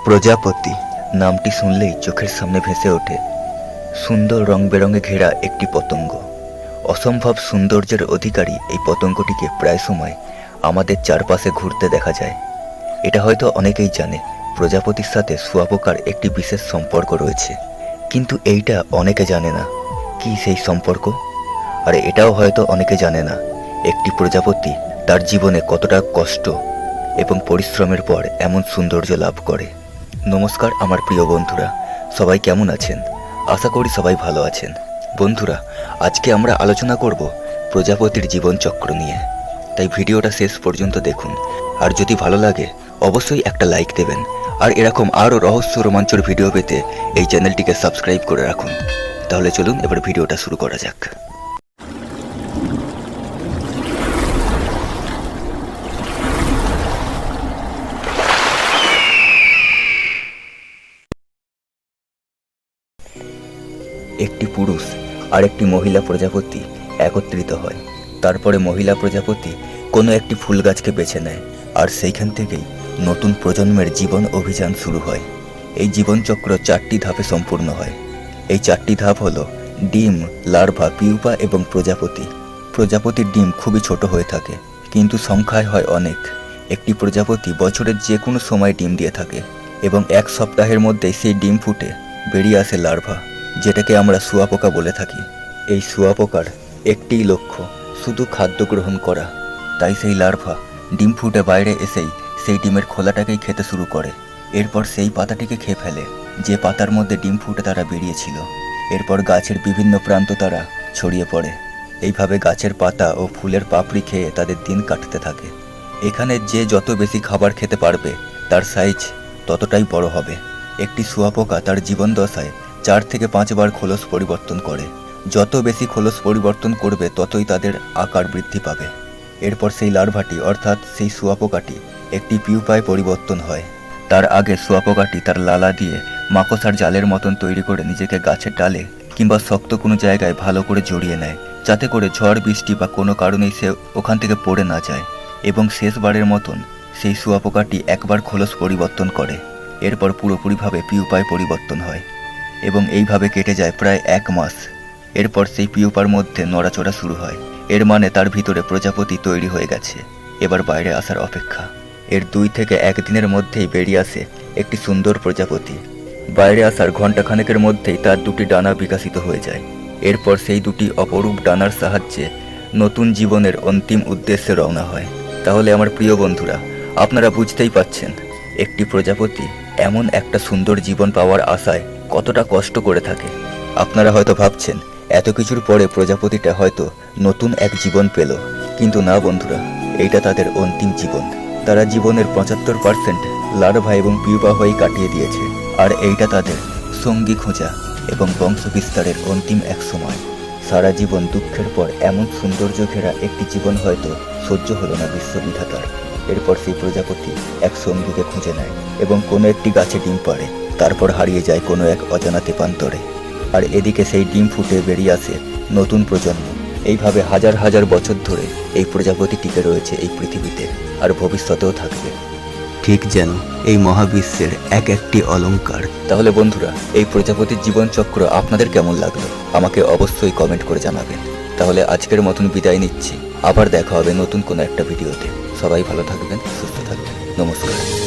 প্রজাপতি নামটি শুনলেই চোখের সামনে ভেসে ওঠে সুন্দর রং বেরঙে ঘেরা একটি পতঙ্গ। অসম্ভব সৌন্দর্যের অধিকারী এই পতঙ্গটিকে প্রায় সময় আমাদের চারপাশে ঘুরতে দেখা যায়। এটা হয়তো অনেকেই জানে, প্রজাপতির সাথে শুঁয়াপোকার একটি বিশেষ সম্পর্ক রয়েছে, কিন্তু এইটা অনেকে জানে না কি সেই সম্পর্ক। আর এটাও হয়তো অনেকে জানে না একটি প্রজাপতি তার জীবনে কতটা কষ্ট এবং পরিশ্রমের পর এমন সৌন্দর্য লাভ করে। নমস্কার আমার প্রিয় বন্ধুরা, সবাই কেমন আছেন? আশা করি সবাই ভালো আছেন। বন্ধুরা, আজকে আমরা আলোচনা করব প্রজাপতির জীবনচক্র নিয়ে, তাই ভিডিওটা শেষ পর্যন্ত দেখুন। আর যদি ভালো লাগে অবশ্যই একটা লাইক দেবেন, আর এরকম আরও রহস্য রোমাঞ্চর ভিডিও পেতে এই চ্যানেলটিকে সাবস্ক্রাইব করে রাখুন। তাহলে চলুন এবার ভিডিওটা শুরু করা যাক। একটি পুরুষ আর একটি মহিলা প্রজাপতি একত্রিত হয়। তারপরে মহিলা প্রজাপতি কোনো একটি ফুল গাছকে বেছে নেয়, আর সেইখান থেকেই নতুন প্রজন্মের জীবন অভিযান শুরু হয়। এই জীবনচক্র 4টি ধাপে সম্পূর্ণ হয়। এই 4টি ধাপ হলো ডিম, লার্ভা, পিউপা এবং প্রজাপতি। প্রজাপতির ডিম খুবই ছোট হয়ে থাকে, কিন্তু সংখ্যায় হয় অনেক। একটি প্রজাপতি বছরের যে কোনো সময় ডিম দিয়ে থাকে এবং 1 সপ্তাহের মধ্যেই সেই ডিম ফুটে বেরিয়ে আসে লার্ভা, যেটাকে আমরা শুঁয়াপোকা বলে থাকি। এই শুঁয়াপোকার একটিই লক্ষ্য, শুধু খাদ্য গ্রহণ করা। তাই সেই লার্ভা ডিম ফুটে বাইরে এসেই সেই ডিমের খোলাটাকেই খেতে শুরু করে। এরপর সেই পাতাটিকে খেয়ে ফেলে যে পাতার মধ্যে ডিম ফুটে তারা বেরিয়েছিল। এরপর গাছের বিভিন্ন প্রান্ত তারা ছড়িয়ে পড়ে। এইভাবে গাছের পাতা ও ফুলের পাপড়ি খেয়ে তাদের দিন কাটতে থাকে। এখানে যে যত বেশি খাবার খেতে পারবে তার সাইজ ততটাই বড় হবে। একটি শুঁয়াপোকা তার জীবন দশায় 4 থেকে 5 বার খোলস পরিবর্তন করে। যত বেশি খোলস পরিবর্তন করবে ততই তাদের আকার বৃদ্ধি পাবে। এরপর সেই লার্ভাটি অর্থাৎ সেই শুঁয়াপোকাটি একটি পিউপায় পরিবর্তন হয়। তার আগে শুঁয়াপোকাটি তার লালা দিয়ে মাকড়সার জালের মতন তৈরি করে নিজেকে গাছের ডালে কিংবা শক্ত কোনো জায়গায় ভালো করে জড়িয়ে নেয়, যাতে করে ঝড় বৃষ্টি বা কোনো কারণেই সে ওখান থেকে পড়ে না যায়। এবং শেষবারের মতন সেই শুঁয়াপোকাটি একবার খোলস পরিবর্তন করে। এরপর পুরোপুরিভাবে পিউপায় পরিবর্তন হয় এবং এইভাবে কেটে যায় প্রায় 1 মাস। এরপর সেই পিউপার মধ্যে নড়াচড়া শুরু হয়। এর মানে তার ভিতরে প্রজাপতি তৈরি হয়ে গেছে, এবার বাইরে আসার অপেক্ষা। এর 2 থেকে 1 দিনের মধ্যেই বেরিয়ে আসে একটি সুন্দর প্রজাপতি। বাইরে আসার ঘণ্টাখানেকের মধ্যেই তার 2টি ডানা বিকশিত হয়ে যায়। এরপর সেই 2টি অপরূপ ডানার সাহায্যে নতুন জীবনের অন্তিম উদ্দেশ্যে রওনা হয়। তাহলে আমার প্রিয় বন্ধুরা, আপনারা বুঝতেই পাচ্ছেন একটি প্রজাপতি এমন একটা সুন্দর জীবন পাওয়ার আশায় কতটা কষ্ট করে থাকে। আপনারা হয়তো ভাবছেন এত কিছুর পরে প্রজাপতিটা হয়তো নতুন এক জীবন পেল, কিন্তু না বন্ধুরা, এইটা তাদের অন্তিম জীবন। তারা জীবনের 75% লার্ভা এবং পিউপা হয়েই কাটিয়ে দিয়েছে, আর এইটা তাদের সঙ্গী খোঁজা এবং বংশ বিস্তারের অন্তিম এক সময়। সারা জীবন দুঃখের পর এমন সৌন্দর্য ঘেরা একটি জীবন হয়তো সহ্য হলো না বিশ্ববিধাতার। এরপর সেই প্রজাপতি এক সঙ্গীকে খুঁজে নেয় এবং কোনো একটি গাছে ডিম পাড়ে, তারপর হারিয়ে যায় কোনো এক অজানা তেপান্তরে। আর এদিকে সেই ডিম ফুটে বেরিয়ে আসে নতুন প্রজন্ম। এইভাবে হাজার হাজার বছর ধরে এই প্রজাপতি টিকে রয়েছে এই পৃথিবীতে, আর ভবিষ্যতেও থাকবে, ঠিক যেন এই মহাবিশ্বের এক একটি অলংকার। তাহলে বন্ধুরা, এই প্রজাপতির জীবনচক্র আপনাদের কেমন লাগলো আমাকে অবশ্যই কমেন্ট করে জানাবেন। তাহলে আজকের মতন বিদায় নিচ্ছি, আবার দেখা হবে নতুন কোনো একটা ভিডিওতে। সবাই ভালো থাকবেন, সুস্থ থাকবেন। নমস্কার।